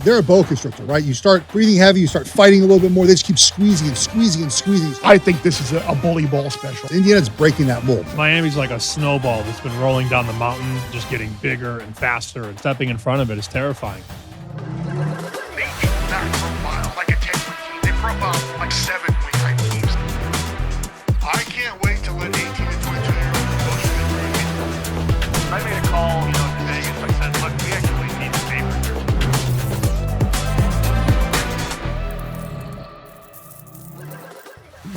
they're a boa constrictor, right? You start breathing heavy, you start fighting a little bit more. They just keep squeezing and squeezing and squeezing. I think this is a bully ball special. Indiana's breaking that mold. Miami's like a snowball that's been rolling down the mountain, just getting bigger and faster, and stepping in front of it is terrifying. They do not profile like a 10-win team. They profile like 7-win type teams. I can't wait to let 18 and 22 year olds I made a call, today, and I said, look, we actually need a favorite.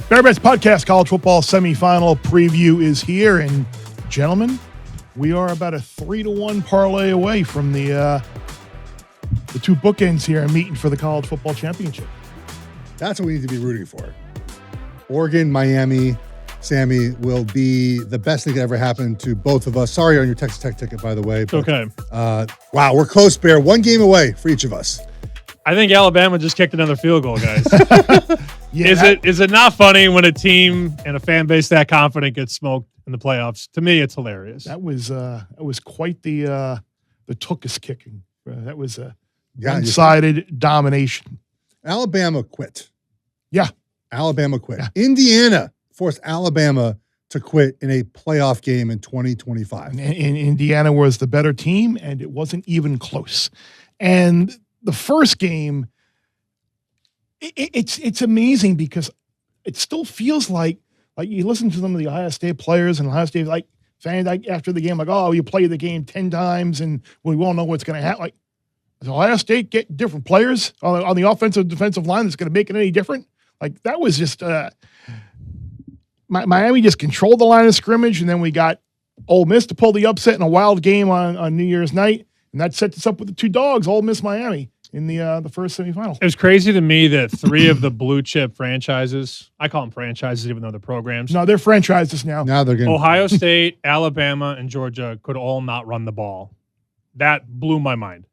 Bear Bets Podcast College Football Semifinal Preview is here. And gentlemen, we are about a 3-1 parlay away from the two bookends here meeting for the College Football Championship. That's what we need to be rooting for. Oregon, Miami, Sammy, will be the best thing that ever happened to both of us. Sorry on your Texas Tech ticket, by the way. It's okay. Wow, we're close, Bear. One game away for each of us. I think Alabama just kicked another field goal, guys. Yeah, Is it not funny when a team and a fan base that confident gets smoked in the playoffs? To me, it's hilarious. That was quite the Tookus kicking. That was a one-sided domination. Alabama quit. Yeah. Alabama quit. Yeah. Indiana forced Alabama to quit in a playoff game in 2025. And Indiana was the better team, and it wasn't even close. And the first game, it's amazing because it still feels like you listen to some of the Ohio State players and Ohio State fans after the game, like, oh, you play the game 10 times and we won't know what's going to happen. Like, does Ohio State get different players on the offensive defensive line that's going to make it any different? Like, that was just Miami just controlled the line of scrimmage, and then we got Ole Miss to pull the upset in a wild game on New Year's night, and that sets us up with the two dogs, Ole Miss, Miami, in the first semifinal. It was crazy to me that three of the blue chip franchises, I call them franchises even though they're programs. No, they're franchises now. Now they're getting Ohio State, Alabama, and Georgia could all not run the ball. That blew my mind.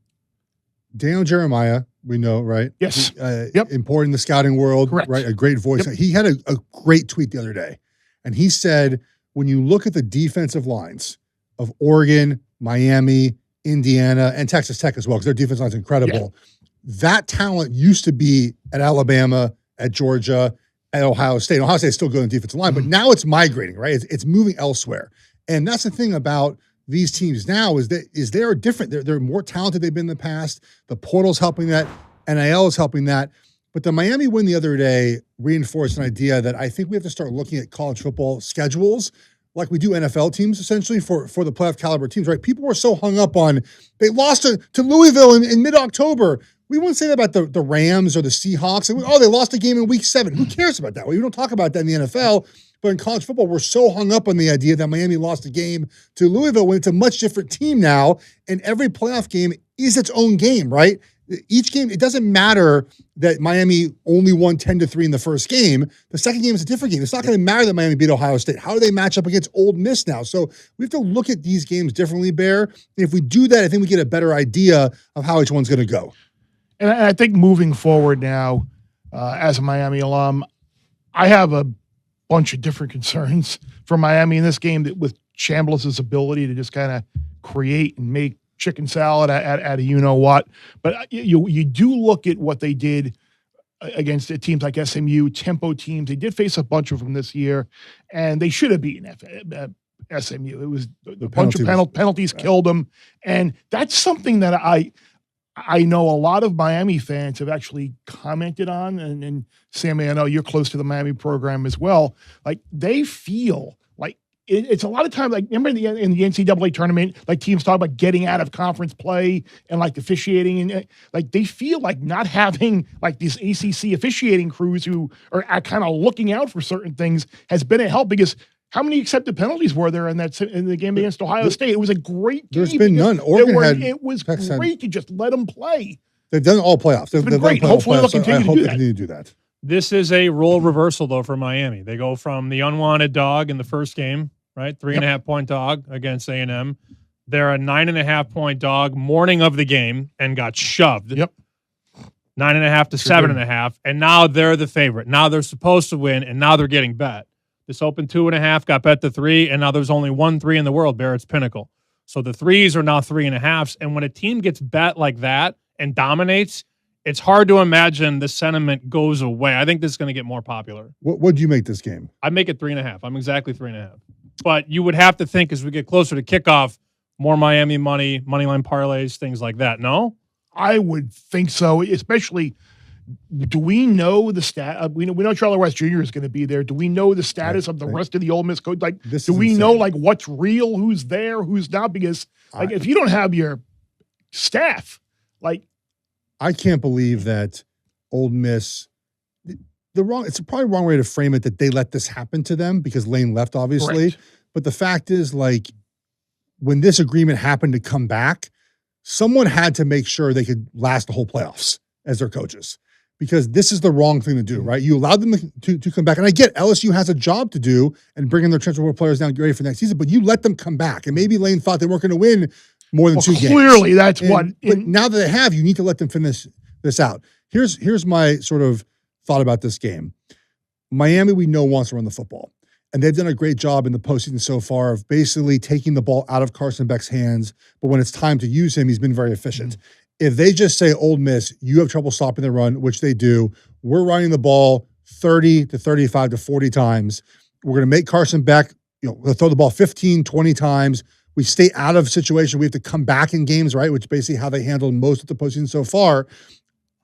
Daniel Jeremiah, we know, right? Yes. Yep. Important in the scouting world, Correct. Right? A great voice. Yep. He had a great tweet the other day, and he said, when you look at the defensive lines of Oregon, Miami, Indiana, and Texas Tech as well, because their defense line is incredible. Yeah. That talent used to be at Alabama, at Georgia, at Ohio State. Ohio State is still good on the defensive line, but now it's migrating, right? It's moving elsewhere. And that's the thing about these teams now is they're different. They're more talented than they've been in the past. The portal's helping that. NIL is helping that. But the Miami win the other day reinforced an idea that I think we have to start looking at college football schedules like we do NFL teams, essentially, for the playoff caliber teams, right? People were so hung up on, they lost to Louisville in mid-October. We wouldn't say that about the Rams or the Seahawks. They lost a game in week 7. Who cares about that? We don't talk about that in the NFL. But in college football, we're so hung up on the idea that Miami lost a game to Louisville when it's a much different team now, and every playoff game is its own game, right? Each game, it doesn't matter that Miami only won 10-3 in the first game. The second game is a different game. It's not going to matter that Miami beat Ohio State. How do they match up against Ole Miss now? So we have to look at these games differently, Bear. And if we do that, I think we get a better idea of how each one's going to go. And I think moving forward now, as a Miami alum, I have a bunch of different concerns for Miami in this game with Chambliss' ability to just kind of create and make chicken salad at a you-know-what. But you do look at what they did against teams like SMU, tempo teams. They did face a bunch of them this year, and they should have beaten SMU. It was a bunch of penalties killed them. And that's something that I know a lot of Miami fans have actually commented on, and Sammy, I know you're close to the Miami program as well. Like, they feel like it's a lot of times, like, remember in the NCAA tournament, like, teams talk about getting out of conference play and like officiating, and like they feel like not having like these ACC officiating crews who are kind of looking out for certain things has been a help, because how many accepted penalties were there in the game against Ohio State? It was a great game. There's been none. It was great to just let them play. They've done all playoffs. They've been great. Hopefully they'll continue to do that. This is a role reversal, though, for Miami. They go from the unwanted dog in the first game, right? 3.5-point dog against A&M. They're a 9.5-point dog morning of the game and got shoved. Yep. 9.5 to 7.5. And now they're the favorite. Now they're supposed to win, and now they're getting bet. This opened 2.5, got bet to 3, and now there's only 1 3 in the world, Barrett's Pinnacle. So the 3s are now 3.5s. And when a team gets bet like that and dominates, it's hard to imagine the sentiment goes away. I think this is going to get more popular. What do you make this game? I make it 3.5. I'm exactly 3.5. But you would have to think as we get closer to kickoff, more Miami money line parlays, things like that. No? I would think so, especially. Do we know the stat? We know Charlie West Jr. is going to be there. Do we know the status of the rest of the Ole Miss coach? Like, do we know like what's real, who's there, who's not? Because like, if you don't have your staff, like, I can't believe that Ole Miss. It's probably the wrong way to frame it that they let this happen to them because Lane left, obviously. Correct. But the fact is, like, when this agreement happened to come back, someone had to make sure they could last the whole playoffs as their coaches. Because this is the wrong thing to do, right? You allowed them to come back. And I get LSU has a job to do and bringing their transfer players down, get ready for next season, but you let them come back. And maybe Lane thought they weren't going to win more than 2 games. Clearly, that's what. But now that they have, you need to let them finish this out. Here's my sort of thought about this game. Miami, we know, wants to run the football. And they've done a great job in the postseason so far of basically taking the ball out of Carson Beck's hands. But when it's time to use him, he's been very efficient. If they just say, Ole Miss, you have trouble stopping the run, which they do, we're running the ball 30 to 35 to 40 times. We're going to make Carson Beck, they'll throw the ball 15, 20 times. We stay out of situation. We have to come back in games, right? Which is basically how they handled most of the postseason so far.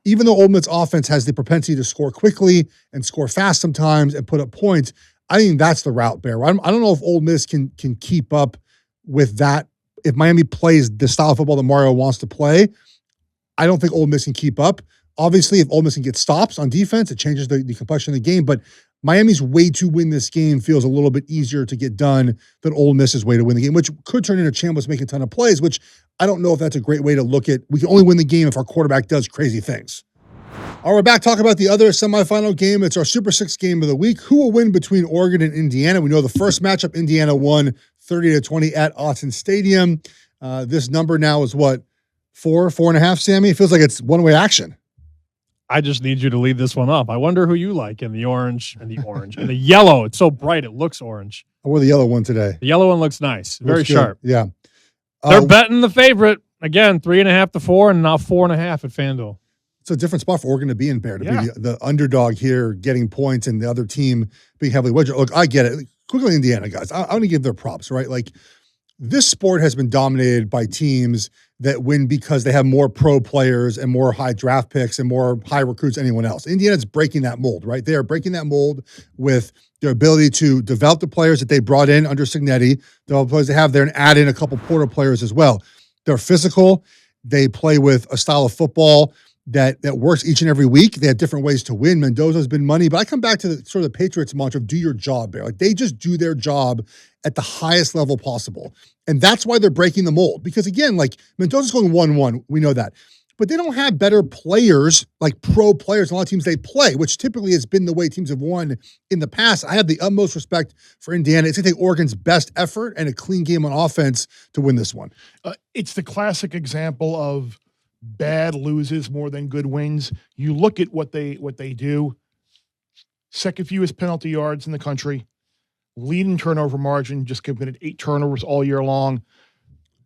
Even though Ole Miss offense has the propensity to score quickly and score fast sometimes and put up points, I think that's the route, Bear. I don't know if Ole Miss can keep up with that. If Miami plays the style of football that Mario wants to play, I don't think Ole Miss can keep up. Obviously, if Ole Miss can get stops on defense, it changes the complexion of the game. But Miami's way to win this game feels a little bit easier to get done than Ole Miss's way to win the game, which could turn into Chambliss making a ton of plays, which I don't know if that's a great way to look at. We can only win the game if our quarterback does crazy things. All right, we're back talking about the other semifinal game. It's our Super 6 game of the week. Who will win between Oregon and Indiana? We know the first matchup, Indiana won 30-20 at Autzen Stadium. This number now is what? 4.5, Sammy? It feels like it's one-way action. I just need you to lead this one up. I wonder who you like in the orange and the yellow. It's so bright. It looks orange. I wore the yellow one today. The yellow one looks nice. Very looks sharp. Good. Yeah. They're betting the favorite. Again, 3.5 to 4 and now 4.5 at FanDuel. It's a different spot for Oregon to be in, Bear, to be the underdog here, getting points and the other team being heavily wedged. Look, I get it. Quickly, Indiana, guys. I want to give their props, right? Like, this sport has been dominated by teams that win because they have more pro players and more high draft picks and more high recruits than anyone else. Indiana's breaking that mold, right? They are breaking that mold with their ability to develop the players that they brought in under Signetti, the players they have there, and add in a couple portal players as well. They're physical. They play with a style of football that works each and every week. They have different ways to win. Mendoza's been money, but I come back to the sort of the Patriots mantra of do your job, Bear. Like, they just do their job at the highest level possible. And that's why they're breaking the mold. Because again, like, Mendoza's going 1-1. We know that. But they don't have better players, like pro players, in a lot of teams they play, which typically has been the way teams have won in the past. I have the utmost respect for Indiana. It's going to take Oregon's best effort and a clean game on offense to win this one. It's the classic example of bad loses more than good wins. You look at what they do. Second fewest penalty yards in the country. Lead in turnover margin, just committed 8 turnovers all year long.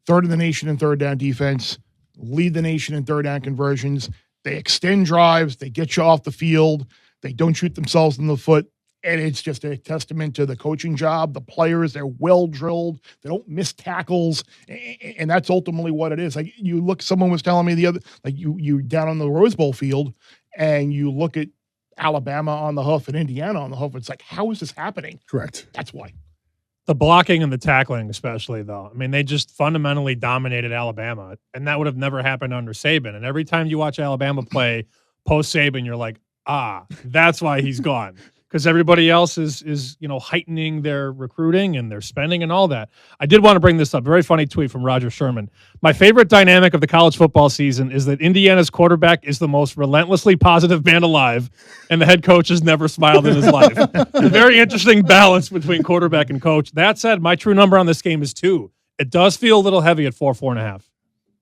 Third in the nation in third down defense. Lead the nation in third down conversions. They extend drives. They get you off the field. They don't shoot themselves in the foot. And it's just a testament to the coaching job, the players. They're well drilled. They don't miss tackles. And that's ultimately what it is. Like, you look, someone was telling me the other, like, you down on the Rose Bowl field and you look at Alabama on the hoof and Indiana on the hoof. It's like, how is this happening? Correct. That's why. The blocking and the tackling, especially, though. I mean, they just fundamentally dominated Alabama, and that would have never happened under Saban. And every time you watch Alabama play post Saban, you're like, that's why he's gone. Because everybody else is heightening their recruiting and their spending and all that. I did want to bring this up. Very funny tweet from Roger Sherman. My favorite dynamic of the college football season is that Indiana's quarterback is the most relentlessly positive man alive, and the head coach has never smiled in his life. A very interesting balance between quarterback and coach. That said, my true number on this game is 2. It does feel a little heavy at 4.5.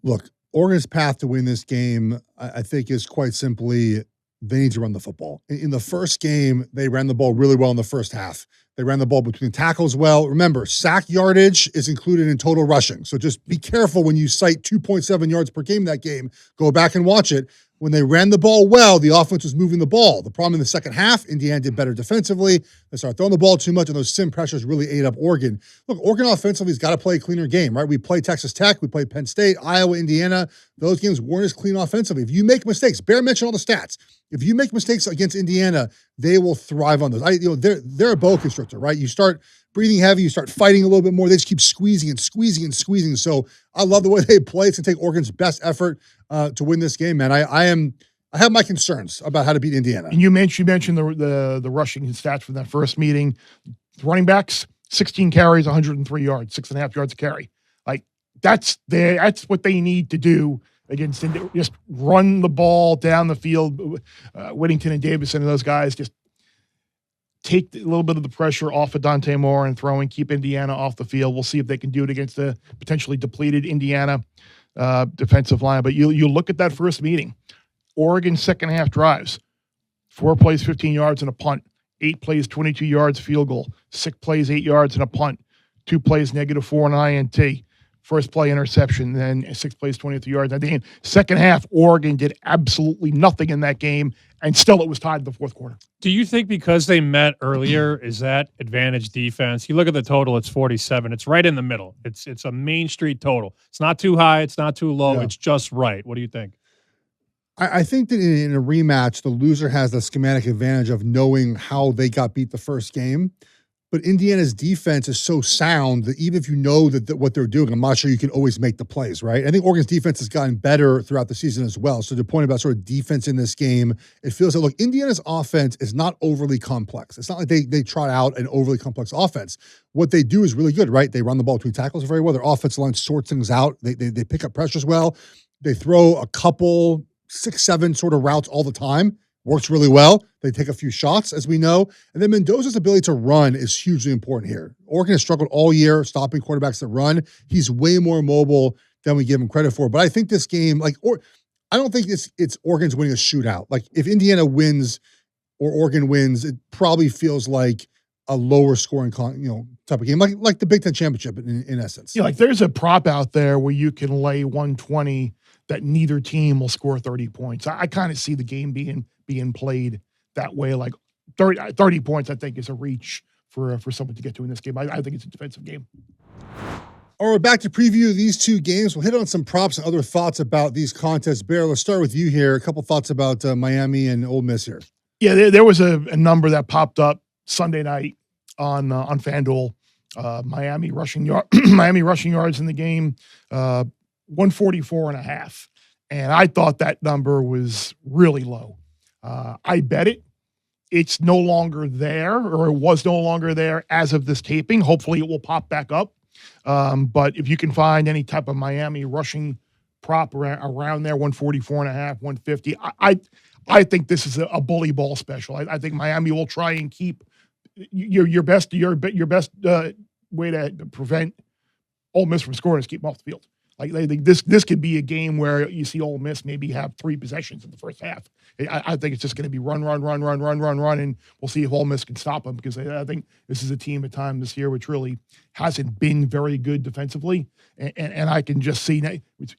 Look, Oregon's path to win this game, I think, is quite simply they need to run the football. In the first game, they ran the ball really well in the first half. They ran the ball between tackles well. Remember, sack yardage is included in total rushing. So just be careful when you cite 2.7 yards per game that game. Go back and watch it. When they ran the ball well, the offense was moving the ball. The problem in the second half, Indiana did better defensively. They started throwing the ball too much, and those sim pressures really ate up Oregon. Look, Oregon offensively has got to play a cleaner game, right? We play Texas Tech, we play Penn State, Iowa, Indiana. Those games weren't as clean offensively. If you make mistakes, Bear mentioned all the stats. If you make mistakes against Indiana, they will thrive on those. They're a boa constrictor, right? You start breathing heavy, you start fighting a little bit more. They just keep squeezing and squeezing and squeezing. So I love the way they play. It's going to take Oregon's best effort to win this game, man. I have my concerns about how to beat Indiana. And you mentioned the rushing stats from that first meeting. Running backs, 16 carries, 103 yards, 6.5 yards a carry. Like that's what they need to do against India. Just run the ball down the field. Whittington and Davison and those guys just take a little bit of the pressure off of Dante Moore and throwing, keep Indiana off the field. We'll see if they can do it against the potentially depleted Indiana defensive line. But you look at that first meeting. Oregon second half drives, 4 plays, 15 yards and a punt, 8 plays, 22 yards field goal, 6 plays, 8 yards and a punt, 2 plays, -4 and INT, first play interception, then 6 plays, 23 yards. I think second half, Oregon did absolutely nothing in that game, and still it was tied in the fourth quarter. Do you think because they met earlier, is that advantage defense? You look at the total, it's 47. It's right in the middle. It's a Main Street total. It's not too high. It's not too low. Yeah. It's just right. What do you think? I think that in a rematch, the loser has the schematic advantage of knowing how they got beat the first game. But Indiana's defense is so sound that even if you know that what they're doing, I'm not sure you can always make the plays, right? I think Oregon's defense has gotten better throughout the season as well. So the point about sort of defense in this game, it feels like, look, Indiana's offense is not overly complex. It's not like they trot out an overly complex offense. What they do is really good, right? They run the ball between tackles very well. Their offensive line sorts things out. They pick up pressures well. They throw a couple 6-7 sort of routes all the time. Works really well. They take a few shots, as we know. And then Mendoza's ability to run is hugely important here. Oregon has struggled all year stopping quarterbacks that run. He's way more mobile than we give him credit for. But I think this game, I don't think it's Oregon's winning a shootout. Like, if Indiana wins or Oregon wins, it probably feels like a lower scoring type of game, like the Big Ten championship in essence. Yeah, like there's a prop out there where you can lay 120 that neither team will score 30 points. I kind of see the game being played that way. Like 30 points, I think, is a reach for someone to get to in this game. I think it's a defensive game. All right, back to preview these two games. We'll hit on some props and other thoughts about these contests. Bear, let's start with you here. A couple thoughts about Miami and Ole Miss here. Yeah, there was a number that popped up Sunday night on FanDuel. Miami rushing yards in the game. 144.5. And I thought that number was really low. I bet it. It's no longer there, or it was no longer there as of this taping. Hopefully it will pop back up. But if you can find any type of Miami rushing prop around there, 144.5, 150, I think this is a bully ball special. I think Miami will try and keep your best way to prevent Ole Miss from scoring is keep them off the field. Like, I think this could be a game where you see Ole Miss maybe have 3 possessions in the first half. I think it's just going to be run, and we'll see if Ole Miss can stop them, because I think this is a team at times this year which really hasn't been very good defensively, and I can just see,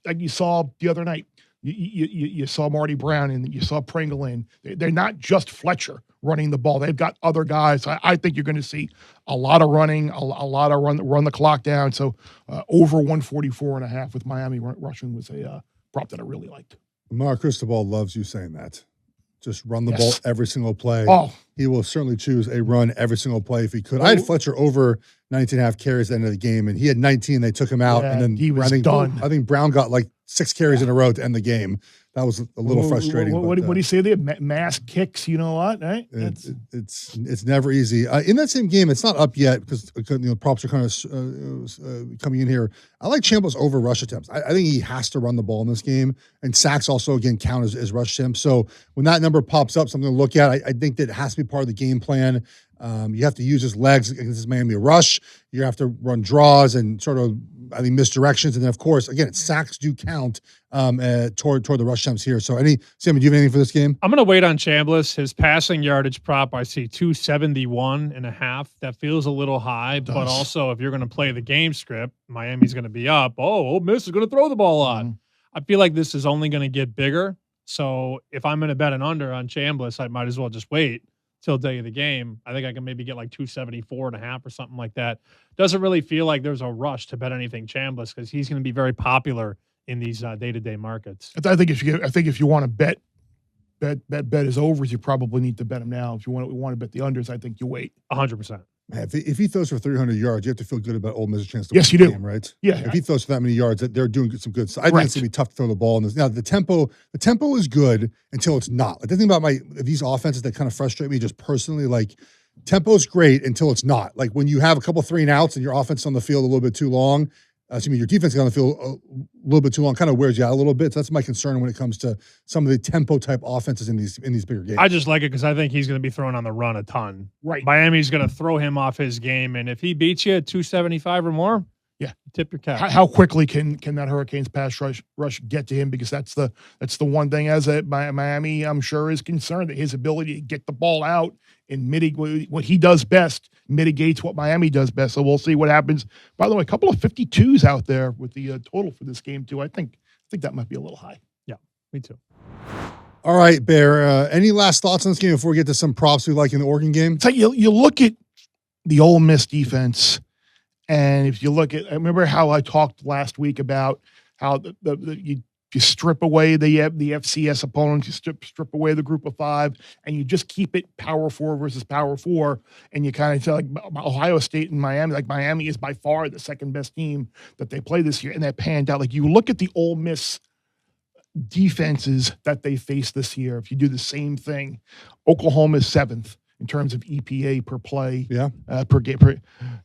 like you saw the other night, you saw Marty Brown and you saw Pringle in. They're not just Fletcher running the ball. They've got other guys. I think you're going to see a lot of running, a lot of run the clock down. So over 144.5 with Miami rushing was a prop that I really liked. Mark Cristobal loves you saying that. Just run the ball every single play. Oh, he will certainly choose a run every single play if he could. I had Fletcher over 19.5 carries at the end of the game, and he had 19. They took him out, and then he was done. I think Brown got like 6 carries in a row to end the game. That was a little frustrating. What do you say there? Mass kicks, you know what? Right? It's never easy. In that same game, it's not up yet because props are kind of coming in here. I like Chambliss over rush attempts. I think he has to run the ball in this game, and sacks also again count as rush attempts. So when that number pops up, something to look at. I think that it has to be part of the game plan. You have to use his legs against this Miami rush. You have to run draws and sort of I think misdirections, and then of course, again, sacks do count toward the rush attempts here. So, Sammy, do you have anything for this game? I'm going to wait on Chambliss. His passing yardage prop, I see 271.5. That feels a little high, but also if you're going to play the game script, Miami's going to be up. Oh, Ole Miss is going to throw the ball a lot. I feel like this is only going to get bigger. So if I'm going to bet an under on Chambliss, I might as well just wait till day of the game. I think I can maybe get like 274.5 or something like that. Doesn't really feel like there's a rush to bet anything Chambliss because he's going to be very popular in these day-to-day markets. I think if you want to bet his overs, you probably need to bet him now. If you want to bet the unders, I think you wait. 100%. Man, if he throws for 300 yards, you have to feel good about Ole Miss' chance to yes, win you the do. game, right? Yeah. If he throws for that many yards, they're doing some good stuff. I think it's going to be tough to throw the ball in this. Now, the tempo is good until it's not. Like, the thing about these offenses that kind of frustrate me just personally, like, tempo's great until it's not. Like, when you have a couple 3-and-outs and your offense on the field a little bit too long, your defense is on the field a little bit too long, kind of wears you out a little bit. So that's my concern when it comes to some of the tempo type offenses in these bigger games. I just like it because I think he's going to be throwing on the run a ton. Right. Miami's going to throw him off his game, and if he beats you at 275 or more, yeah, tip your cap. How quickly can that Hurricanes pass rush get to him? Because that's the one thing as Miami, I'm sure, is concerned that his ability to get the ball out and mitigate what he does best mitigates what Miami does best. So we'll see what happens. By the way, a couple of 52s out there with the total for this game too. I think that might be a little high. Yeah, me too. All right, Bear. Any last thoughts on this game before we get to some props we like in the Oregon game? So you look at the Ole Miss defense, and if you look at, I remember how I talked last week about how you strip away the FCS opponents, you strip away the group of 5, and you just keep it power 4 versus power 4, and you kind of say like Ohio State and Miami, like Miami is by far the second best team that they play this year, and that panned out. Like, you look at the Ole Miss defenses that they face this year. If you do the same thing, Oklahoma is 7th in terms of EPA per play, per game.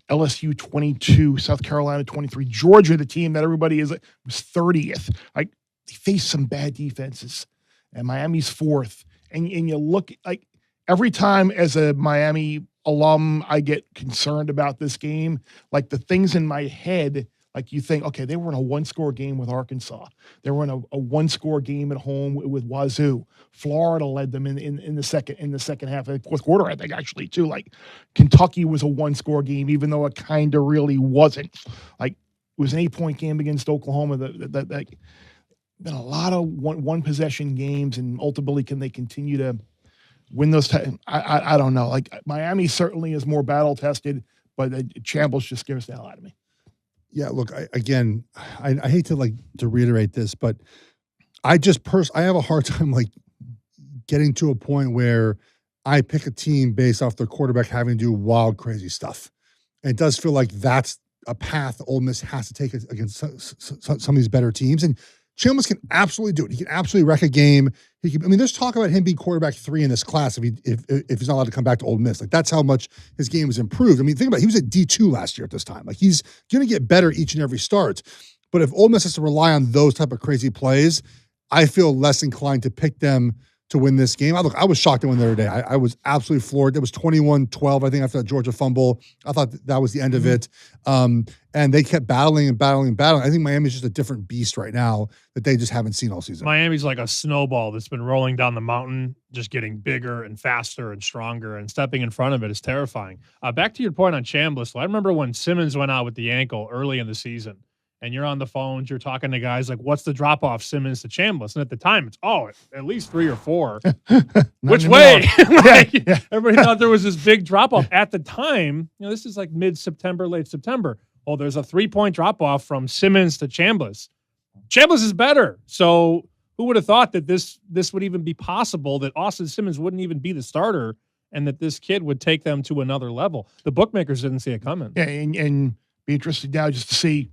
LSU 22, South Carolina 23, Georgia, the team that everybody was 30th. Like, they face some bad defenses, and Miami's 4th. And you look, like, every time as a Miami alum, I get concerned about this game. Like, the things in my head, like, you think, okay, they were in a 1-score game with Arkansas. They were in a 1-score game at home with Wazoo. Florida led them in the second half of the fourth quarter, I think, actually, too. Like, Kentucky was a 1-score game, even though it kind of really wasn't. Like, it was an 8-point game against Oklahoma. That been a lot of one possession games, and ultimately, can they continue to win those? I don't know. Like, Miami certainly is more battle tested, but Chambliss just scares the hell out of me. Yeah, look, I hate to reiterate this, but I have a hard time like getting to a point where I pick a team based off their quarterback having to do wild, crazy stuff. And it does feel like that's a path Ole Miss has to take against some of these better teams. And Chambliss can absolutely do it. He can absolutely wreck a game. There's talk about him being quarterback 3 in this class if he's not allowed to come back to Ole Miss. Like, that's how much his game has improved. I mean, think about it. He was at D2 last year at this time. Like, he's going to get better each and every start. But if Ole Miss has to rely on those type of crazy plays, I feel less inclined to pick them to win this game. I was shocked to win the other day. I was absolutely floored. It was 21-12, I think, after that Georgia fumble. I thought that was the end of it. And they kept battling. I think Miami's just a different beast right now that they just haven't seen all season. Miami's like a snowball that's been rolling down the mountain, just getting bigger and faster and stronger, and stepping in front of it is terrifying. Back to your point on Chambliss, I remember when Simmons went out with the ankle early in the season, and you're on the phones, you're talking to guys like, what's the drop-off Simmons to Chambliss? And at the time, it's, at least 3 or 4. Which way? Everybody thought there was this big drop-off. At the time, this is like mid-September, late September. Oh, there's a 3-point drop-off from Simmons to Chambliss. Chambliss is better. So who would have thought that this would even be possible, that Austin Simmons wouldn't even be the starter, and that this kid would take them to another level? The bookmakers didn't see it coming. Yeah, and be interested now just to see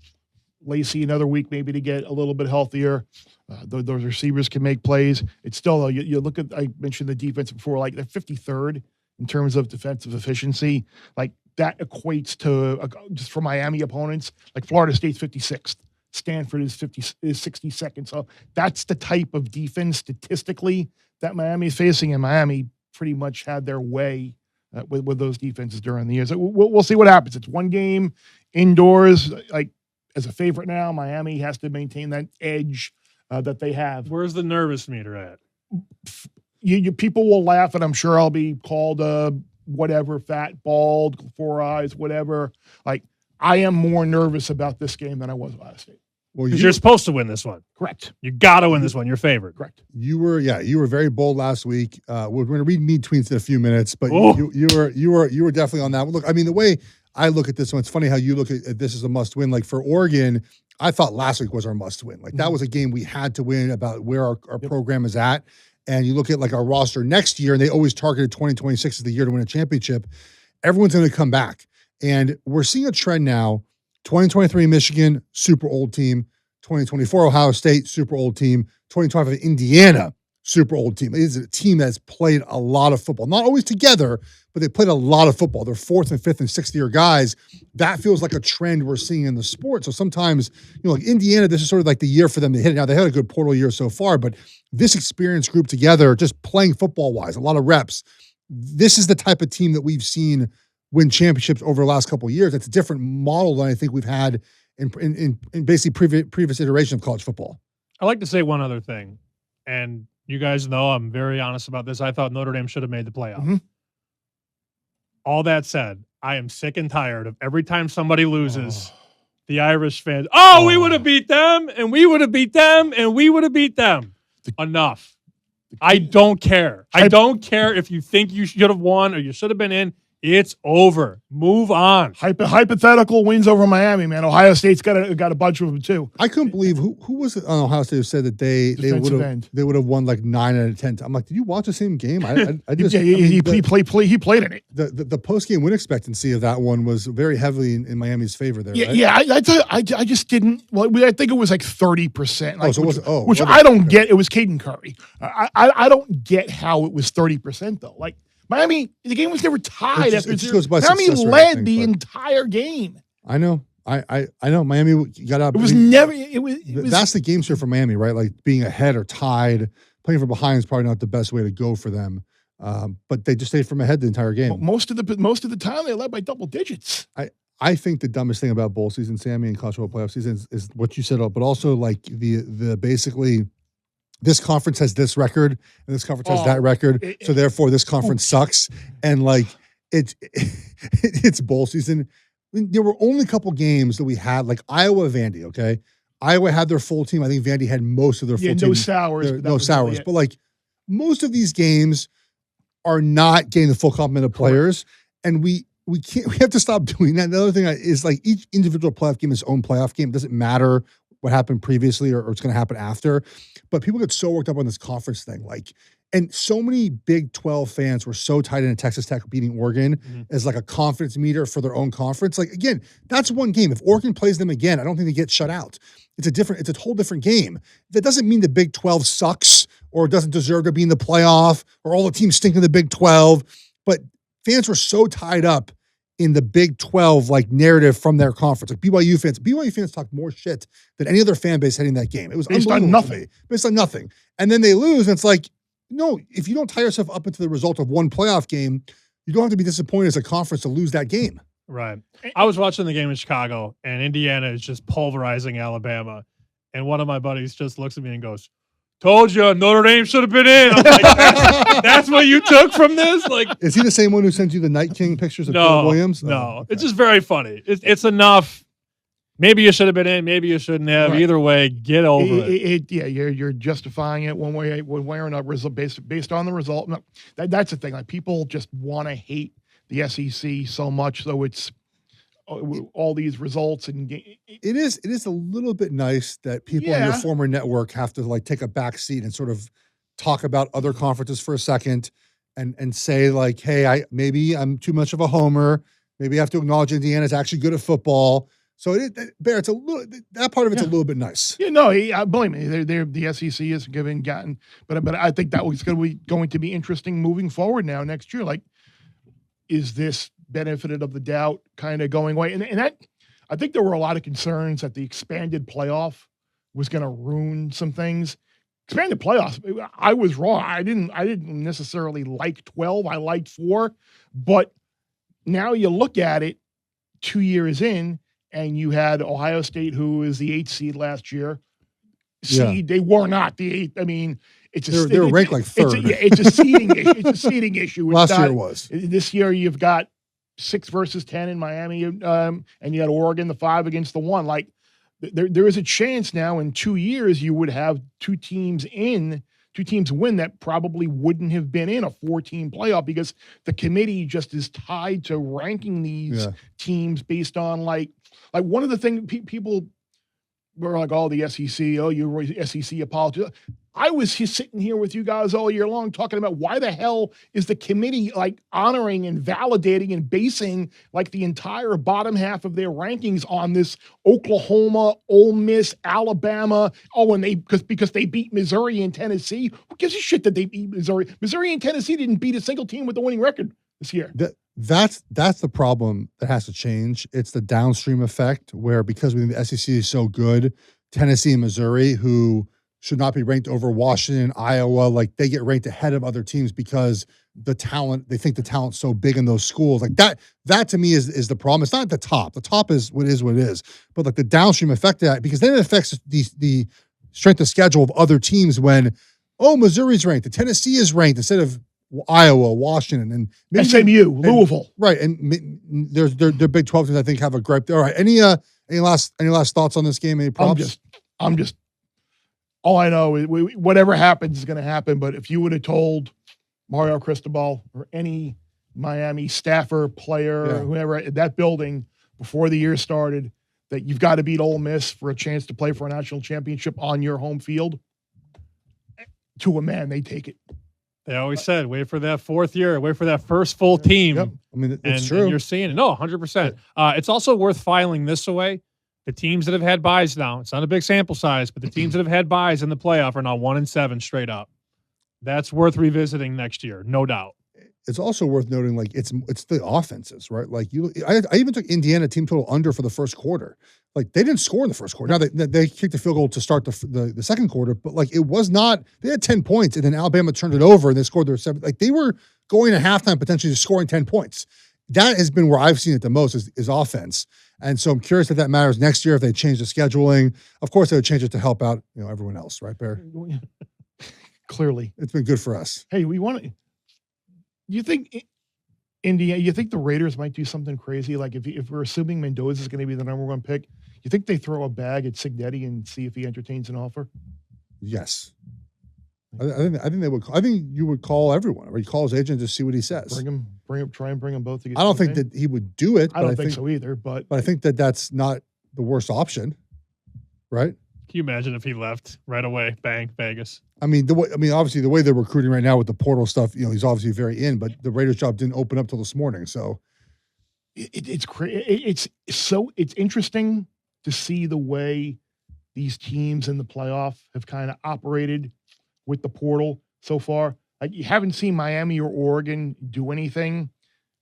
Lacey another week maybe to get a little bit healthier. Those receivers can make plays. It's still, though, you look at, I mentioned the defense before, like they're 53rd in terms of defensive efficiency. Like, that equates to, just for Miami opponents, like Florida State's 56th. Stanford is 62nd. So that's the type of defense statistically that Miami is facing, and Miami pretty much had their way with those defenses during the year. So we'll see what happens. It's one game indoors. Like, as a favorite now. Miami has to maintain that edge that they have. Where's the nervous meter at? People will laugh, and I'm sure I'll be called whatever, fat, bald, 4 eyes, whatever. Like, I am more nervous about this game than I was Ohio State. Well, Because you're supposed to win this one. Correct. You got to win this one. You're favored. Correct. you were very bold last week. We're going to read mean tweets in a few minutes, but Oh. you were definitely on that one. Look, I mean, the way I look at this one, it's funny how you look at this as a must win. Like for Oregon, I thought last week was our must win. Like that was a game we had to win about where our program is at. And you look at like our roster next year, and they always targeted 2026 as the year to win a championship. Everyone's going to come back. And we're seeing a trend now. 2023 Michigan, super old team. 2024 Ohio State, super old team. 2025 Indiana, super old team. It is a team that's played a lot of football. Not always together, but they played a lot of football. They're 4th and 5th and 6th year guys. That feels like a trend we're seeing in the sport. So sometimes, like Indiana, this is sort of like the year for them to hit it. Now, they had a good portal year so far, but this experienced group together, just playing football-wise, a lot of reps. This is the type of team that we've seen win championships over the last couple of years. It's a different model than I think we've had in basically previous iteration of college football. I'd like to say one other thing, and you guys know I'm very honest about this. I thought Notre Dame should have made the playoff. Mhm. All that said, I am sick and tired of every time somebody loses, Oh. the Irish fans, we would have beat them, and we would have beat them, and we would have beat them. Enough. I don't care. I don't care if you think you should have won or you should have been in. It's over. Move on. Hypothetical wins over Miami, man. Ohio State's got a bunch of them too. I couldn't believe who was it on Ohio State who said that they would have won like 9 out of 10. I'm like, did you watch the same game? I just He played in it. The post game win expectancy of that one was very heavily in Miami's favor there. Yeah, right? yeah. I just didn't. Well, I think it was like 30%. Like, which was I don't get. It was Caden Curry. I don't get how it was 30% though. Like Miami, the game was never tied. It just goes by Miami success rate, led the entire game. I know. I know. Miami got out. It was never. It was. That's the game here for Miami, right? Like being ahead or tied, playing from behind is probably not the best way to go for them. But they just stayed from ahead the entire game. Most of the time they led by double digits. I think the dumbest thing about bowl season, Sammy, and college football playoff season is what you said, but also like the basically this conference has this record and this conference has that record, so therefore this conference sucks. And like it's bowl season. There were only a couple games that we had, like Iowa, Vandy. Okay, Iowa had their full team. I think Vandy had most of their full team. No sours. No sours. But like most of these games are not getting the full complement of players, and we have to stop doing that. The other thing is like each individual playoff game is its own playoff game. It doesn't matter what happened previously or it's going to happen after. But people get so worked up on this conference thing. Like, and so many Big 12 fans were so tied into Texas Tech beating Oregon as like a confidence meter for their own conference. Like, again, that's one game. If Oregon plays them again, I don't think they get shut out. It's a whole different game. That doesn't mean the Big 12 sucks or doesn't deserve to be in the playoff or all the teams stink in the Big 12. But fans were so tied up in the Big 12 like narrative from their conference. Like BYU fans talked more shit than any other fan base heading that game. It was based on nothing. Based on nothing. And then they lose, and it's like, no, if you don't tie yourself up into the result of one playoff game, you don't have to be disappointed as a conference to lose that game. Right. I was watching the game in Chicago, and Indiana is just pulverizing Alabama. And one of my buddies just looks at me and goes, "Told you Notre Dame should have been in." I'm like, that's what you took from this? Like, is he the same one who sends you the Night King pictures of Caleb Williams? No, okay. It's just very funny. It's enough. Maybe you should have been in. Maybe you shouldn't have. Right. Either way, get over it. Yeah, you're justifying it one way or another based on the result. No, that's the thing. Like people just want to hate the SEC so much, so it's all these results and it is a little bit nice that people on your former network have to like take a back seat and sort of talk about other conferences for a second and say like, hey, maybe I'm too much of a homer. Maybe I have to acknowledge Indiana's actually good at football. So Bear, it's a little, that part of it's a little bit nice. Yeah, no, believe me, the SEC is gotten, but I think that was going to be interesting moving forward now next year. Like, is this benefited of the doubt kind of going away? And that, I think there were a lot of concerns that the expanded playoff was going to ruin some things. Expanded playoffs, I was wrong. I didn't necessarily like 12. I liked 4, but now you look at it 2 years in, and you had Ohio State, who is the 8th seed last year. Yeah. They were not the 8th. I mean, they were ranked like third. It's a seeding issue. It's a seeding issue. Last year it was. This year you've got 6 versus 10 in Miami, and you had Oregon, the 5 against the 1. Like there is a chance now in 2 years you would have two teams win that probably wouldn't have been in a 4-team playoff because the committee just is tied to ranking these teams based on like one of the things people were like, oh, the SEC, oh, you're SEC apology. I was sitting here with you guys all year long talking about why the hell is the committee like honoring and validating and basing like the entire bottom half of their rankings on this Oklahoma, Ole Miss, Alabama. Oh, and because they beat Missouri and Tennessee. Who gives a shit that they beat Missouri? Missouri and Tennessee didn't beat a single team with a winning record this year. That's the problem that has to change. It's the downstream effect where because we think the SEC is so good, Tennessee and Missouri, who should not be ranked over Washington, Iowa, like they get ranked ahead of other teams because the talent, they think the talent's so big in those schools. Like that to me is the problem. It's not at the top. The top is what it is. But like the downstream effect of that, because then it affects the strength of schedule of other teams when, oh, Missouri's ranked, the Tennessee is ranked instead of Iowa, Washington, and maybe SMU, Louisville. Right. And their Big 12 teams, I think, have a gripe. All right. Any last thoughts on this game? Any props? I'm just all I know is whatever happens is going to happen. But if you would have told Mario Cristobal or any Miami staffer, player, or whoever at that building before the year started that you've got to beat Ole Miss for a chance to play for a national championship on your home field, to a man, they take it. They always said, wait for that 4th year, wait for that first full team. Yep. I mean, it's true. And you're seeing it. No, 100%. It's also worth filing this away. The teams that have had buys now, it's not a big sample size, but the teams that have had buys in the playoff are now 1-7 straight up. That's worth revisiting next year, no doubt. It's also worth noting, like it's the offenses, right? Like I even took Indiana team total under for the first quarter. Like they didn't score in the first quarter. Now they kicked the field goal to start the second quarter, but like it was not. They had 10 points, and then Alabama turned it over and they scored their 7. Like they were going to halftime potentially scoring 10 points. That has been where I've seen it the most is offense. And so I'm curious if that matters next year if they change the scheduling. Of course, they would change it to help out everyone else, right, Bear? Clearly, it's been good for us. Hey, we want to. You think Indiana? You think the Raiders might do something crazy? Like if we're assuming Mendoza is going to be the #1 pick, you think they throw a bag at Cignetti and see if he entertains an offer? Yes, I think they would. I think you would call everyone, or you call his agent to see what he says. Try and bring them both together. I don't think that he would do it. I don't think so either. But I think that's not the worst option, right? Can you imagine if he left right away? Bang, Vegas. I mean, obviously the way they're recruiting right now with the portal stuff, he's obviously very in, but the Raiders job didn't open up till this morning. So it's interesting to see the way these teams in the playoff have kind of operated with the portal so far. Like you haven't seen Miami or Oregon do anything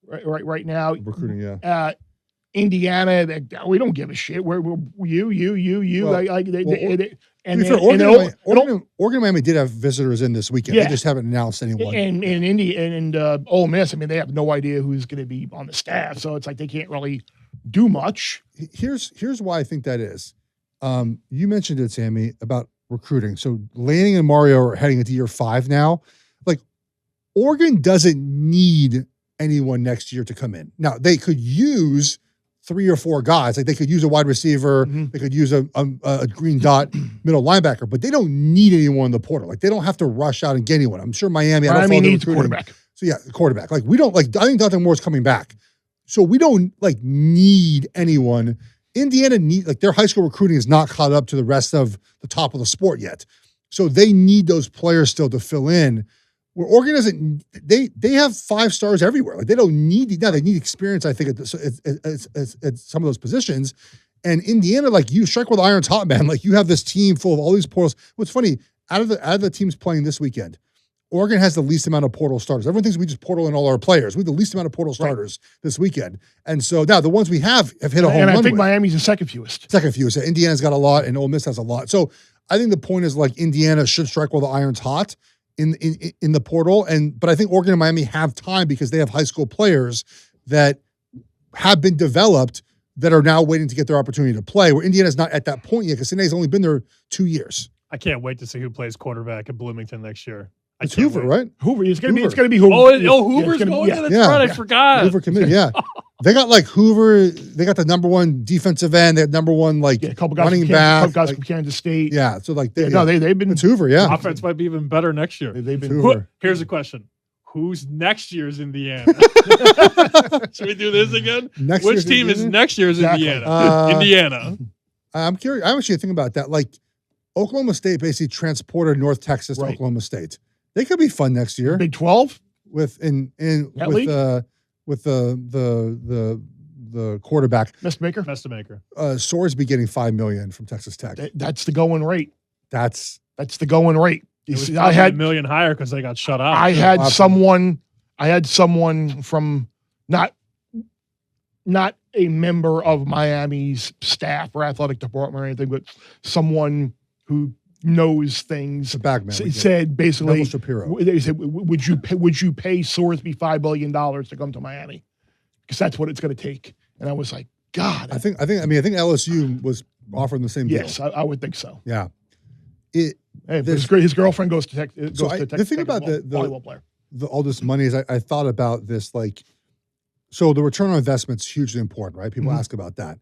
right now. Recruiting, yeah. Indiana, we don't give a shit. We're you. Well, Oregon and Miami did have visitors in this weekend. They just haven't announced anyone. And Indy and Ole Miss, I mean, they have no idea who's going to be on the staff, so it's like they can't really do much. Here's why I think that is. You mentioned it, Sammy, about recruiting. So Lanning and Mario are heading into year 5 now. Like Oregon doesn't need anyone next year to come in. Now they could use 3 or 4 guys. Like they could use a wide receiver, they could use a green dot middle linebacker, but they don't need anyone in the portal. Like they don't have to rush out and get anyone. I'm sure Miami needs a quarterback. So yeah, quarterback. Like we don't I think Dante Moore's coming back. So we don't need anyone. Indiana their high school recruiting is not caught up to the rest of the top of the sport yet. So they need those players still to fill in. Where Oregon doesn't, they have 5 stars everywhere. Like they don't need they need experience. I think at some of those positions, and Indiana, like you strike with iron's hot, man. Like you have this team full of all these portals. What's funny, out of the teams playing this weekend, Oregon has the least amount of portal starters. Everyone thinks we just portal in all our players. We have the least amount of portal starters this weekend, and so now the ones we have hit a home run. And I think Miami's the second fewest. So Indiana's got a lot, and Ole Miss has a lot. So I think the point is like Indiana should strike while the iron's hot in the portal, but I think Oregon and Miami have time because they have high school players that have been developed that are now waiting to get their opportunity to play, where Indiana's not at that point yet because Cincinnati's only been there 2 years. I can't wait to see who plays quarterback at Bloomington next year. It's Hoover, right? Hoover. It's gonna Hoover. be Hoover. Hoover's going there? That's right. I forgot. Hoover committed, yeah. They got like Hoover. They got the number one defensive end. They had number one like a couple guys running from back. A couple guys like, from Kansas State. Yeah, so like they've been. It's Hoover, yeah. Offense might be even better next year. They've been. Hoover. Here's a question: who's next year's Indiana? Should we do this again? Which team is next year's Indiana? Indiana. I'm curious. I'm actually thinking about that. Like Oklahoma State basically transported North Texas to Oklahoma State. They could be fun next year. Big 12 with the quarterback Mestamaker. Sorsby getting $5 million from Texas Tech. That's the going rate. That's the going rate. You see, I had $1 million higher because they got shut out. I had someone from not a member of Miami's staff or athletic department or anything, but someone who knows things. The back man said basically, Shapiro. They said, would you pay Sorsby $5 billion to come to Miami? Because that's what it's going to take. And I was like, God. I think LSU was offering the same deal. Yes, I would think so. Yeah. His girlfriend goes to Texas. The thing about the volleyball player. All this money is I thought about this like, so the return on investment is hugely important, right? People ask about that.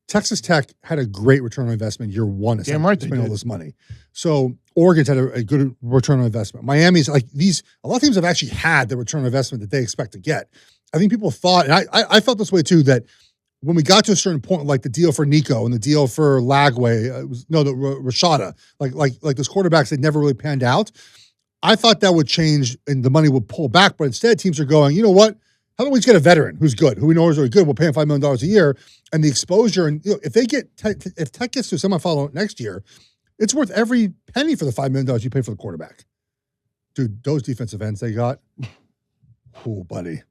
Texas Tech had a great return on investment year one. Damn right, spending all this money. So Oregon's had a good return on investment. Miami's like a lot of teams have actually had the return on investment that they expect to get. I think people thought, and I felt this way too, that when we got to a certain point, like the deal for Nico and the deal for Lagway, Rashada, like those quarterbacks that never really panned out. I thought that would change and the money would pull back, but instead teams are going, you know what? How about we just get a veteran who's good, who we know is really good? We'll pay him $5 million a year, and the exposure. And if they get if Tech gets to a semifinal next year, it's worth every penny for the $5 million you pay for the quarterback. Dude, those defensive ends they got, oh buddy,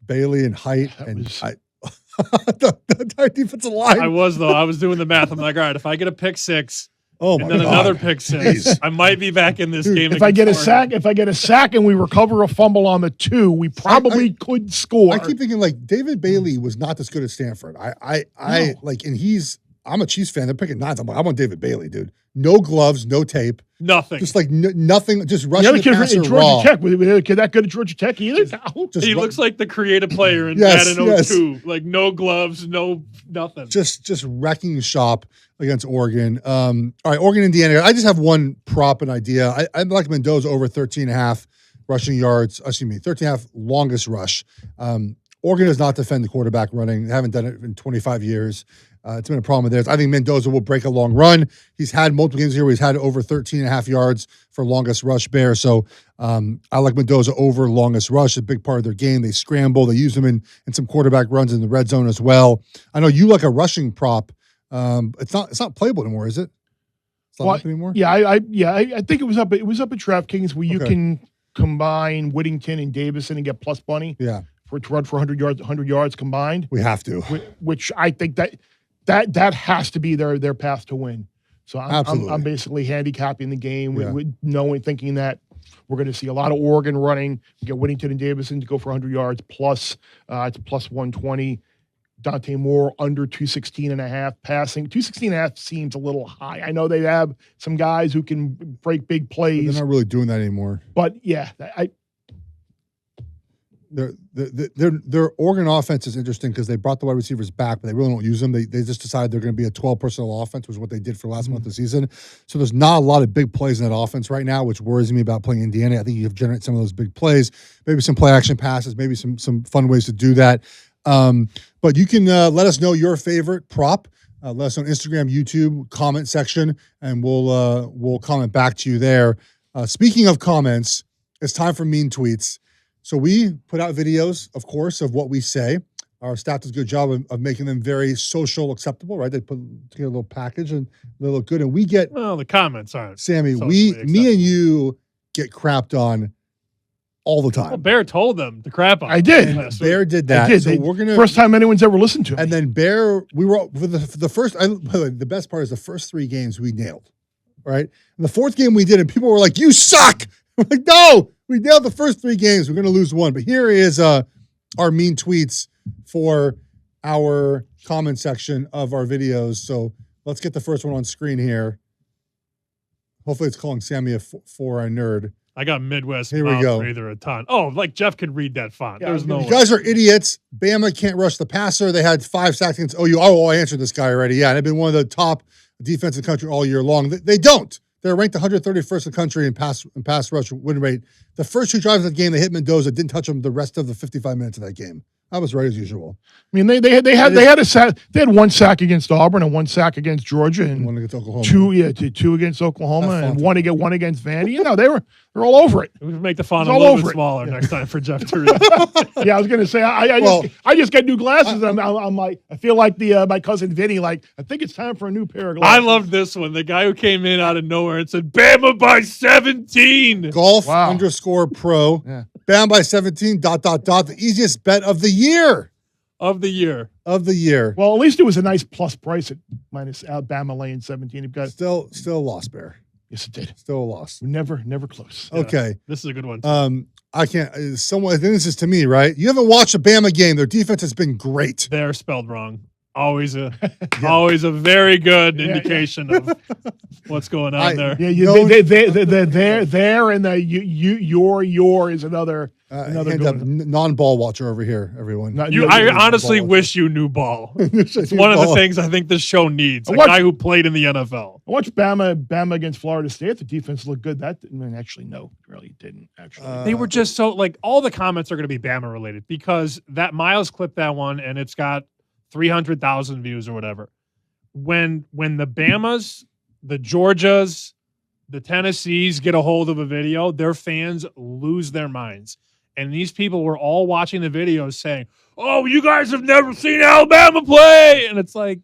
Bailey and Height the entire defensive line. I was doing the math. I'm like, all right, if I get a pick six. Oh my and then God. Another pick six. I might be back in this game. If I get a sack and we recover a fumble on the 2, we probably could score. I keep thinking like David Bailey was not this good at Stanford. I'm a Chiefs fan. They're picking 9s. I'm like, I want David Bailey, dude. No gloves, no tape. Nothing. Just like nothing. Just rushing the the passer raw. Tech. Was the kid that good at Georgia Tech either? He looks like the creative player in Madden 02. Like no gloves, no nothing. Just wrecking shop against Oregon. All right, Oregon, Indiana. I just have one prop and idea. I like Mendoza over 13.5 rushing yards. 13.5 longest rush. Oregon does not defend the quarterback running. They haven't done it in 25 years. It's been a problem of theirs. I think Mendoza will break a long run. He's had multiple games here where he's had over 13.5 yards for longest rush, Bear. So I like Mendoza over longest rush, a big part of their game. They scramble. They use them in some quarterback runs in the red zone as well. I know you like a rushing prop. It's not playable anymore, is it? It's not up anymore? Yeah, I think it was up at DraftKings where you can combine Whittington and Davison and get plus money. Yeah. To run for 100 yards combined. We have to. Which I think that has to be their path to win. So I'm basically handicapping the game with thinking that we're going to see a lot of Oregon running. We get Whittington and Davison to go for 100 yards plus. It's plus 120. Dante Moore under 216.5 passing. 216.5 seems a little high. I know they have some guys who can break big plays. But they're not really doing that anymore. But yeah, Their Oregon offense is interesting because they brought the wide receivers back, but they really don't use them. They just decided they're going to be a 12 personnel offense, which is what they did for last month of the season. So there's not a lot of big plays in that offense right now, which worries me about playing Indiana. I think you have generate some of those big plays, maybe some play action passes, maybe some fun ways to do that. But you can let us know your favorite prop. Let us know on Instagram, YouTube, comment section, and we'll comment back to you there. Speaking of comments, it's time for mean tweets. So we put out videos, of course, of what we say. Our staff does a good job of making them very social acceptable, right? They put together a little package and they look good. And we get the comments aren't. Sammy, me and you get crapped on all the time. Well, Bear told them to crap on. I did. Bear did that. I did. So we're gonna first time anyone's ever listened to me. And then Bear, we were for the first. By the way, the best part is the first 3 games we nailed, right? And the 4th game we did, and people were like, "You suck." We're like, no, we nailed the first 3 games. We're going to lose 1. But here is our mean tweets for our comment section of our videos. So let's get the first one on screen here. Hopefully it's calling Sammy a four-eye nerd. I got Midwest Here we mouth go. breather a ton. Oh, like Jeff could read that font. Yeah, There's no You way. guys are idiots. Bama can't rush the passer. They had 5 sacks against OU. Oh, I answered this guy already. Yeah, they've been one of the top defense in the country all year long. They don't. They're ranked 131st in the country in pass rush win rate. The first 2 drives of the game, they hit Mendoza, didn't touch him the rest of the 55 minutes of that game. I was right as usual. I mean, they had a sack. They had 1 sack against Auburn and 1 sack against Georgia and One against Oklahoma. 2 against Oklahoma That's and fun. one against Vandy. You know, they're all over it. We can make the font It's a all little over bit it. smaller next time for Jeff to read. Yeah, I was gonna say I just got new glasses. I'm like I feel like my cousin Vinny. Like I think it's time for a new pair of I glasses. love this one. The guy who came in out of nowhere and said, Bama by 17. Golf Wow. _pro. Yeah. Bam by 17. ... The easiest bet of the year. Of the year. Of the year. Well, at least it was a nice plus price at minus Alabama laying 17. You've got Still a loss, Bear. yes, it did. Still a loss. Never close. Yeah. Okay. This is a good one. I can't. Someone. I think this is to me, right? You haven't watched a Bama game. Their defense has been great. They're spelled wrong. Always a very good Yeah, indication of what's going on there. Yeah, No- there and the your is another Hand good up, one. non-ball watcher over here, everyone. Not- I yeah, honestly ball. wish you knew ball. It's one of the things I think this show needs. A What? guy who played in the NFL. I watched Bama against Florida State. The defense looked good. That didn't actually no, it really didn't actually. They were just so like all the comments are going to be Bama related because that Miles clipped that one and it's got 300,000 views or whatever. When the Bamas, the Georgias, the Tennessees get a hold of a video, their fans lose their minds. And these people were all watching the videos saying, "Oh, you guys have never seen Alabama play." And it's like,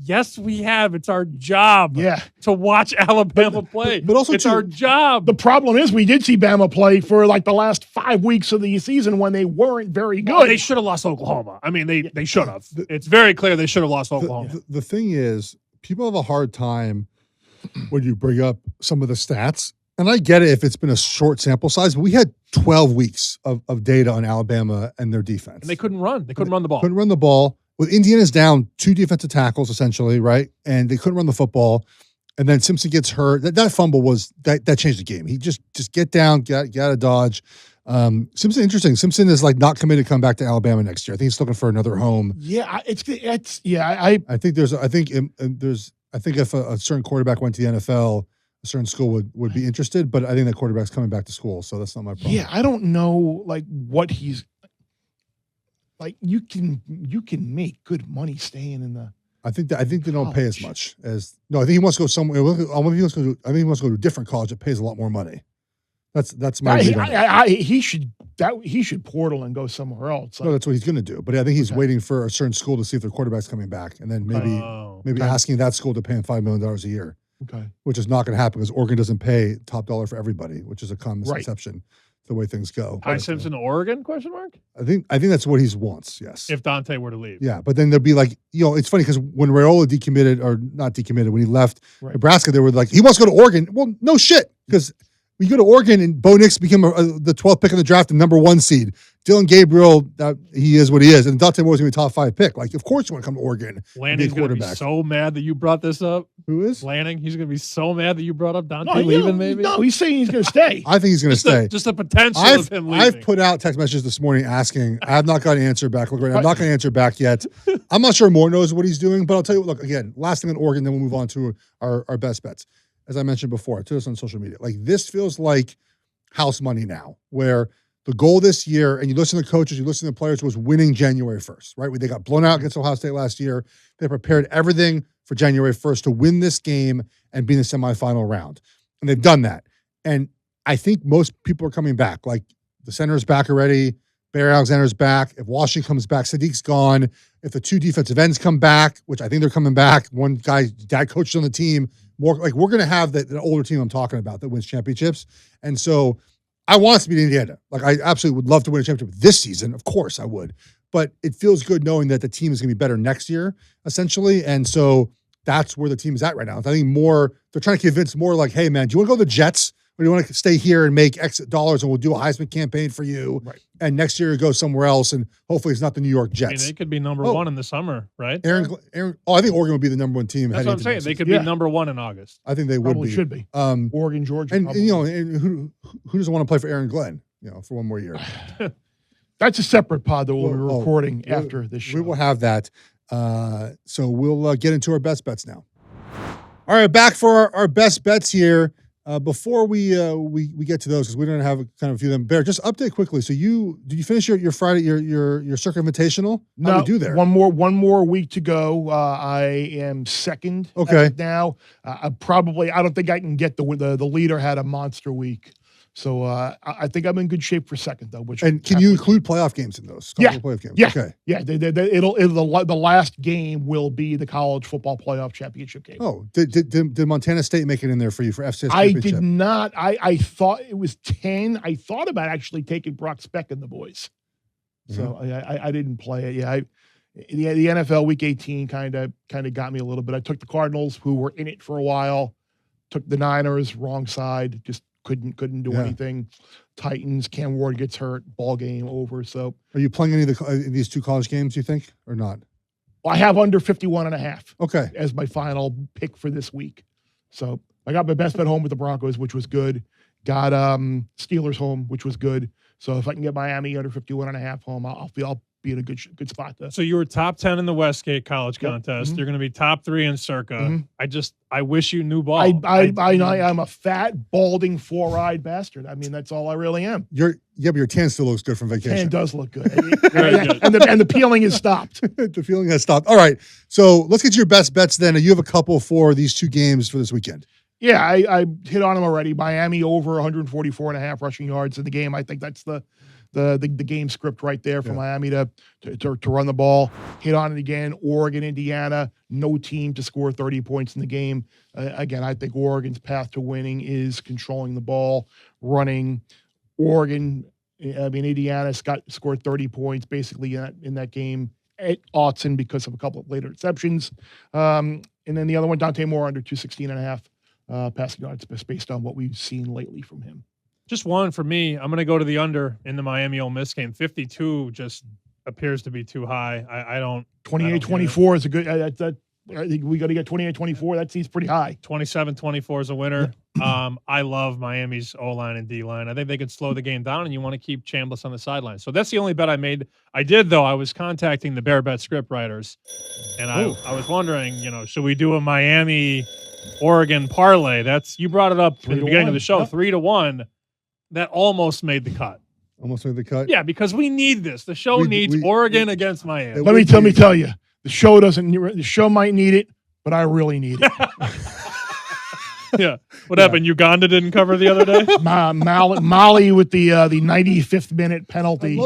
yes, we have. It's our job Yeah. to watch Alabama play. but also it's too- our job. The problem is we did see Bama play for like the last 5 weeks of the season when they weren't very good. Well, they should have lost Oklahoma. I mean, they should have. It's very clear they should have lost Oklahoma. The thing is, people have a hard time when you bring up some of the stats. And I get it if it's been a short sample size, but we had 12 weeks of data on Alabama and their defense. And they couldn't run. They couldn't run the ball. Couldn't run the ball. With Indiana's down 2 defensive tackles, essentially, right? And they couldn't run the football. And then Simpson gets hurt. That fumble was that changed the game. He just get down, get out of dodge. Simpson, interesting. Simpson is like not committed to come back to Alabama next year. I think he's looking for another home. Yeah, it's I think if a certain quarterback went to the NFL, a certain school would be interested. But I think that quarterback's coming back to school, so that's not my problem. yeah, I don't know like what he's like. You can make good money staying in the. I think they don't pay as College. much as no. I think he wants to go somewhere. I think he wants to go to a different college that pays a lot more money. That's my read on it. He should portal and go somewhere else. No, that's what he's going to do. But I think he's Okay. waiting for a certain school to see if their quarterback's coming back, and then maybe Oh. asking that school to pay him $5 million a year, Okay. which is not going to happen because Oregon doesn't pay top dollar for everybody, which is a common misconception. The way things go. Ty But, Simpson, Oregon? Question mark. I think that's what he wants. Yes. If Dante were to leave, Yeah, but then there'll be like, it's funny because when Raiola decommitted or not decommitted, when he left Right. Nebraska, they were like, he wants to go to Oregon. Well, no shit, because we go to Oregon and Bo Nix became the 12th pick in the draft and number 1 seed. Dylan Gabriel, he is what he is, and Dante Moore's gonna be a top 5 pick. Like, of course you want to come to Oregon. Lanning's going to be quarterback. so mad that you brought this up. Who is? Lanning, he's going to be so mad that you brought up Dante No, leaving. Maybe no, he's saying he's going to stay. I think he's gonna stay. just the potential of him leaving. I've put out text messages this morning asking. I have not got an answer back. Look, I'm not going to answer back yet. I'm not sure Moore knows what he's doing, but I'll tell you. Look, again, last thing on Oregon, then we'll move on to our best bets. As I mentioned before, I told us on social media. Like, this feels like house money now, where the goal this year, and you listen to coaches, you listen to players, was winning January 1st, right? They got blown out against Ohio State last year. They prepared everything for January 1st to win this game and be in the semifinal round. And they've done that. And I think most people are coming back. Like, the center's back already. Bear Alexander's back. If Washington comes back, Sadiq's gone. If the 2 defensive ends come back, which I think they're coming back, one guy, dad coached on the team, more like we're going to have the older team I'm talking about that wins championships. And so I want us to beat Indiana. Like, I absolutely would love to win a championship this season. Of course I would. But it feels good knowing that the team is going to be better next year, essentially. And so that's where the team is at right now. I think they're trying to convince more like, hey, man, do you want to go to the Jets or do you want to stay here and make X dollars and we'll do a Heisman campaign for you? Right. And next year you go somewhere else and hopefully it's not the New York I mean, Jets. they could be number one in the summer, right? I think Oregon would be the number one team. That's what I'm saying. They could be number one in August. I think they would Probably be. should be. Oregon, Georgia. And who doesn't want to play for Aaron Glenn, for one more year? That's a separate pod that we'll be recording after this show. We will have that. So we'll get into our best bets now. All right, back for our best bets here. Before we get to those, because we don't have kind of a few of them. Bear, just update quickly. So did you finish your Friday your Circuit Invitational? No, how do you do there? one more week to go. I am second. Okay. Now, I don't think I can get the leader had a monster week. So I think I'm in good shape for second, though. And can you include playoff games in those? Playoff games? Yeah. Okay. Yeah. The last game will be the college football playoff championship game. Oh, did Montana State make it in there for you for FCS I championship? did not. I thought it was 10. I thought about actually taking Brock Speck and the boys. So I didn't play it. Yeah. The NFL Week 18 kind of got me a little bit. I took the Cardinals, who were in it for a while. Took the Niners, wrong side. Just couldn't do anything. Titans, Cam Ward gets hurt, ball game over. So are you playing any of these two college games, you think, or not? I have under 51.5. Okay. As my final pick for this week. So I got my best bet home with the Broncos, which was good. Got Steelers home, which was good. So if I can get Miami under 51.5 home, I'll be in a good spot there. So you were top 10 in the Westgate College contest. Mm-hmm. You're going to be top 3 in Circa. Mm-hmm. I wish you knew ball. I'm a fat, balding, four-eyed bastard. I mean, that's all I really am. But your tan still looks good from vacation. Tan does look good. Very good. And the peeling has stopped. The feeling has stopped. All right. So let's get to your best bets then. You have a couple for these two games for this weekend. Yeah, I hit on them already. Miami over 144.5 rushing yards in the game. I think that's the game script right there for Miami to run the ball. Hit on it again. Oregon, Indiana, no team to score 30 points in the game. Again, I think Oregon's path to winning is controlling the ball, running. Indiana scored 30 points basically in that game at Autzen because of a couple of later exceptions. And then the other one, Dante Moore under 216.5 passing yards based on what we've seen lately from him. Just one for me. I'm going to go to the under in the Miami Ole Miss game. 52 just appears to be too high. I don't. 28-24 is a good. I think we got to get 28-24. That seems pretty high. 27-24 is a winner. I love Miami's O-line and D-line. I think they could slow the game down, and you want to keep Chambliss on the sideline. So that's the only bet I made. I did, though. I was contacting the Bear Bet script writers, and I was wondering, should we do a Miami-Oregon parlay? You brought it up in the beginning of the show, 3-1. That almost made the cut. Almost made the cut? Yeah, because we need this. The show needs Oregon against Miami. Let me tell you, the show might need it, but I really need it. Yeah. What happened? Uganda didn't cover the other day? Mali with the 95th minute penalty.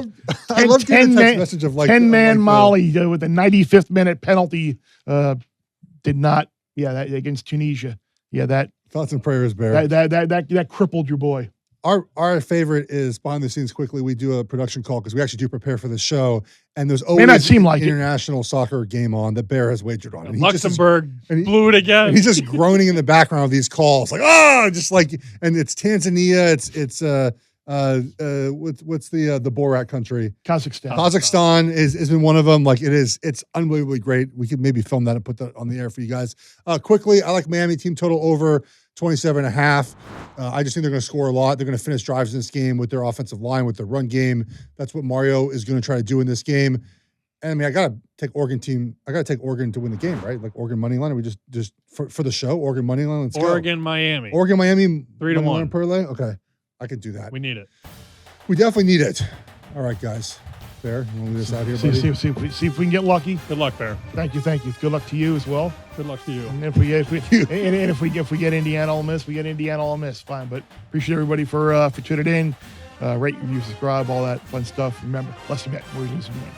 I love getting the text message of 10-man Mali with the 95th minute penalty did not, that against Tunisia. Yeah, that. Thoughts and prayers, Bear. That crippled your boy. Our favorite is behind the scenes quickly. We do a production call because we actually do prepare for the show, and there's always an international soccer game on that Bear has wagered on. And Luxembourg blew it again. And he's just groaning in the background of these calls, and it's Tanzania, it's what's the Borat country? Kazakhstan. Kazakhstan has been one of them. It's unbelievably great. We could maybe film that and put that on the air for you guys. Quickly, I like Miami team total over 27.5. I just think they're going to score a lot. They're going to finish drives in this game with their offensive line, with their run game. That's what Mario is going to try to do in this game. And I got to take Oregon team. I got to take Oregon to win the game, right? Like Oregon money line. Or we just for the show, Oregon money line. Let's Oregon, go. Miami. Oregon, Miami. 3-1 parlay. Okay, I could do that. We need it. We definitely need it. All right, guys. Bear, you want to leave this out here, buddy? See if we can get lucky. Good luck, Bear. Thank you. Good luck to you as well. Good luck to you. And if we get Indiana Ole Miss, we get Indiana Ole Miss. Fine, but appreciate everybody for tuning in. Rate, review, subscribe, all that fun stuff. Remember, less to bet, more easy to win.